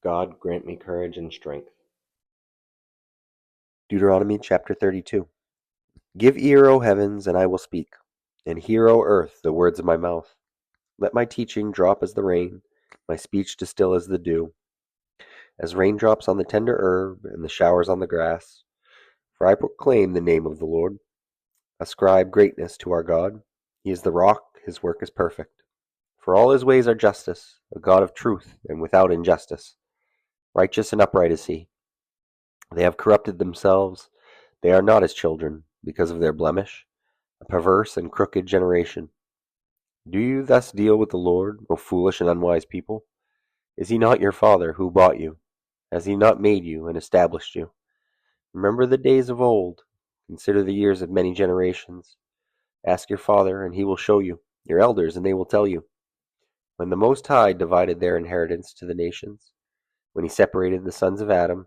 God grant me courage and strength. Deuteronomy Chapter 32. Give ear, O heavens, and I will speak, and hear, O earth, the words of my mouth. Let my teaching drop as the rain, my speech distill as the dew, as raindrops on the tender herb, and the showers on the grass. For I proclaim the name of the Lord. Ascribe greatness to our God. He is the rock, his work is perfect. For all his ways are justice, a God of truth and without injustice. Righteous and upright is he. They have corrupted themselves. They are not his children, because of their blemish, a perverse and crooked generation. Do you thus deal with the Lord, O foolish and unwise people? Is he not your father who bought you? Has he not made you and established you? Remember the days of old. Consider the years of many generations. Ask your father, and he will show you, your elders, and they will tell you. When the Most High divided their inheritance to the nations, when he separated the sons of Adam,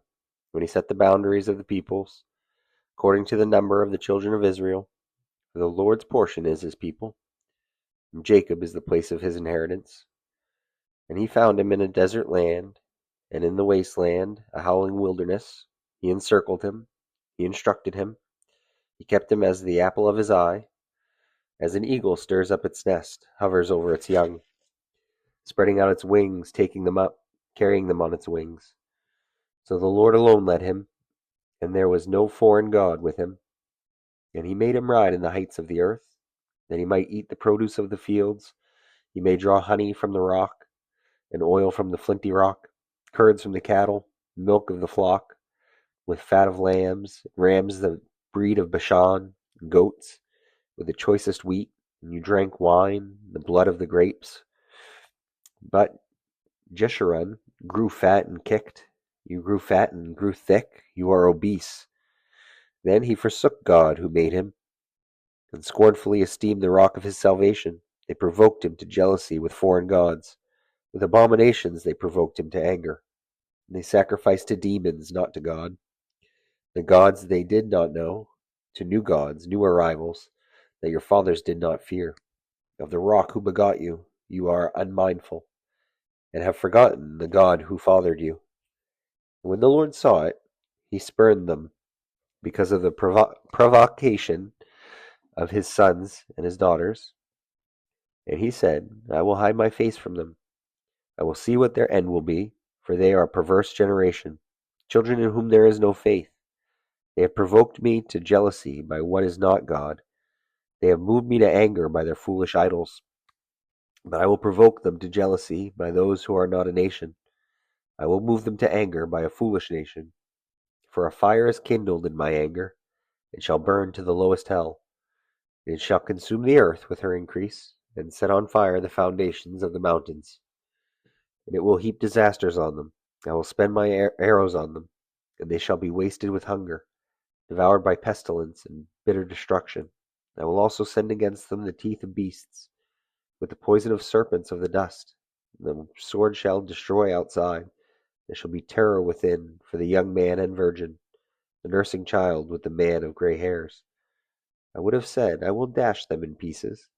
when he set the boundaries of the peoples, according to the number of the children of Israel, for the Lord's portion is his people, and Jacob is the place of his inheritance. And he found him in a desert land, and in the wasteland, a howling wilderness. He encircled him, he instructed him, he kept him as the apple of his eye, as an eagle stirs up its nest, hovers over its young, spreading out its wings, taking them up, carrying them on its wings. So the Lord alone led him, and there was no foreign god with him. And he made him ride in the heights of the earth, that he might eat the produce of the fields. He may draw honey from the rock, and oil from the flinty rock, curds from the cattle, milk of the flock, with fat of lambs, rams the breed of Bashan, goats, with the choicest wheat. And you drank wine, the blood of the grapes. But Jeshurun grew fat and kicked. You grew fat and grew thick. You are obese. Then he forsook God who made him, and scornfully esteemed the rock of his salvation. They provoked him to jealousy with foreign gods. With abominations they provoked him to anger. They sacrificed to demons, not to God. The gods they did not know, to new gods, new arrivals, that your fathers did not fear. Of the rock who begot you, you are unmindful, and have forgotten the God who fathered you. And when the Lord saw it, he spurned them because of the provocation of his sons and his daughters. And he said, I will hide my face from them. I will see what their end will be, for they are a perverse generation, children in whom there is no faith. They have provoked me to jealousy by what is not God. They have moved me to anger by their foolish idols. But I will provoke them to jealousy by those who are not a nation. I will move them to anger by a foolish nation. For a fire is kindled in my anger, and shall burn to the lowest hell. It shall consume the earth with her increase, and set on fire the foundations of the mountains. And it will heap disasters on them. I will spend my arrows on them, and they shall be wasted with hunger, devoured by pestilence and bitter destruction. I will also send against them the teeth of beasts, with the poison of serpents of the dust. The sword shall destroy outside. There shall be terror within for the young man and virgin, the nursing child with the man of gray hairs. I would have said, I will dash them in pieces.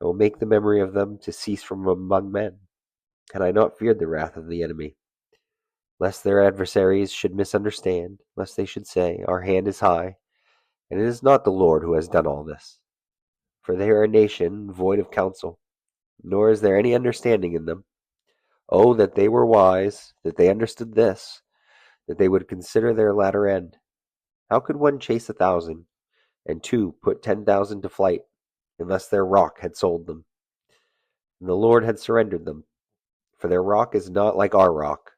I will make the memory of them to cease from among men. Had I not feared the wrath of the enemy, lest their adversaries should misunderstand, lest they should say, our hand is high, and it is not the Lord who has done all this. For they are a nation void of counsel, nor is there any understanding in them. Oh, that they were wise, that they understood this, that they would consider their latter end. How could one chase 1,000, and two put 10,000 to flight, unless their rock had sold them, and the Lord had surrendered them? For their rock is not like our rock,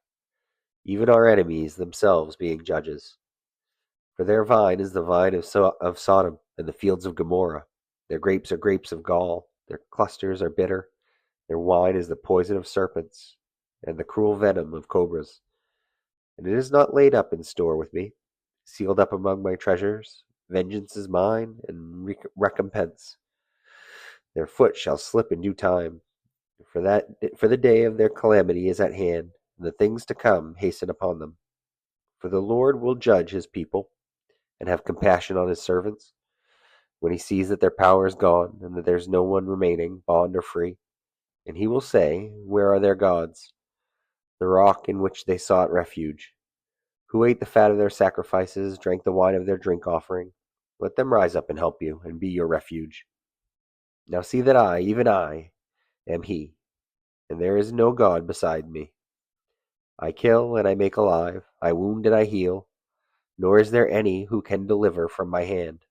even our enemies themselves being judges. For their vine is the vine of Sodom, and the fields of Gomorrah. Their grapes are grapes of gall, their clusters are bitter. Their wine is the poison of serpents, and the cruel venom of cobras. And it is not laid up in store with me, sealed up among my treasures. Vengeance is mine, and recompense. Their foot shall slip in due time, for the day of their calamity is at hand, and the things to come hasten upon them. For the Lord will judge his people, and have compassion on his servants, when he sees that their power is gone, and that there is no one remaining, bond or free. And he will say, where are their gods? the rock in which they sought refuge. Who ate the fat of their sacrifices, drank the wine of their drink offering. Let them rise up and help you, and be your refuge. Now see that I, even I, am He, and there is no God beside me. I kill and I make alive, I wound and I heal, nor is there any who can deliver from my hand.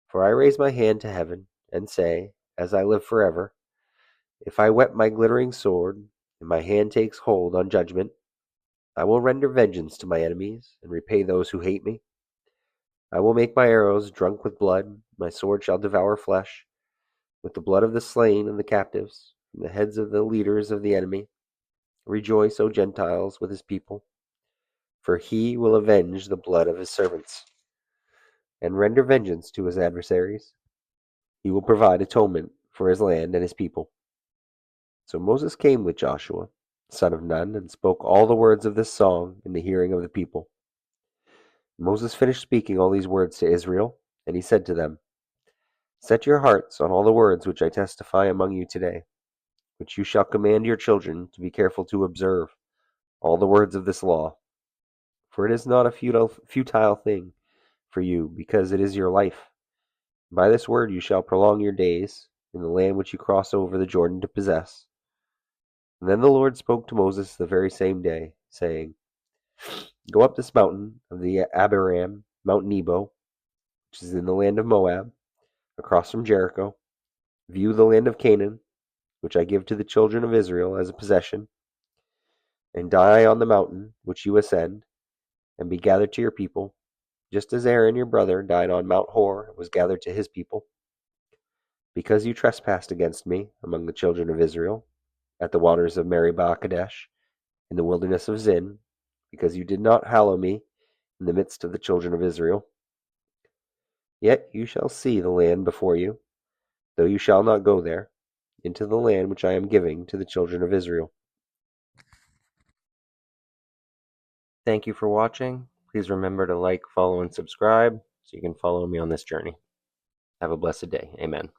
For I raise my hand to heaven, and say, as I live forever, if I whet my glittering sword, and my hand takes hold on judgment, I will render vengeance to my enemies, and repay those who hate me. I will make my arrows drunk with blood, my sword shall devour flesh, with the blood of the slain and the captives, from the heads of the leaders of the enemy. Rejoice, O Gentiles, with his people, for he will avenge the blood of his servants, and render vengeance to his adversaries. He will provide atonement for his land and his people. So Moses came with Joshua, son of Nun, and spoke all the words of this song in the hearing of the people. Moses finished speaking all these words to Israel, and he said to them, Set your hearts on all the words which I testify among you today, which you shall command your children to be careful to observe, all the words of this law. For it is not a futile thing for you, because it is your life. By this word you shall prolong your days in the land which you cross over the Jordan to possess. And then the Lord spoke to Moses the very same day, saying, Go up this mountain of the Abiram, Mount Nebo, which is in the land of Moab, across from Jericho. View the land of Canaan, which I give to the children of Israel as a possession, and die on the mountain which you ascend, and be gathered to your people, just as Aaron your brother died on Mount Hor and was gathered to his people. Because you trespassed against me among the children of Israel, at the waters of Meribah Kadesh, in the wilderness of Zin, because you did not hallow me in the midst of the children of Israel. Yet you shall see the land before you, though you shall not go there, into the land which I am giving to the children of Israel. Thank you for watching. Please remember to like, follow, and subscribe so you can follow me on this journey. Have a blessed day. Amen.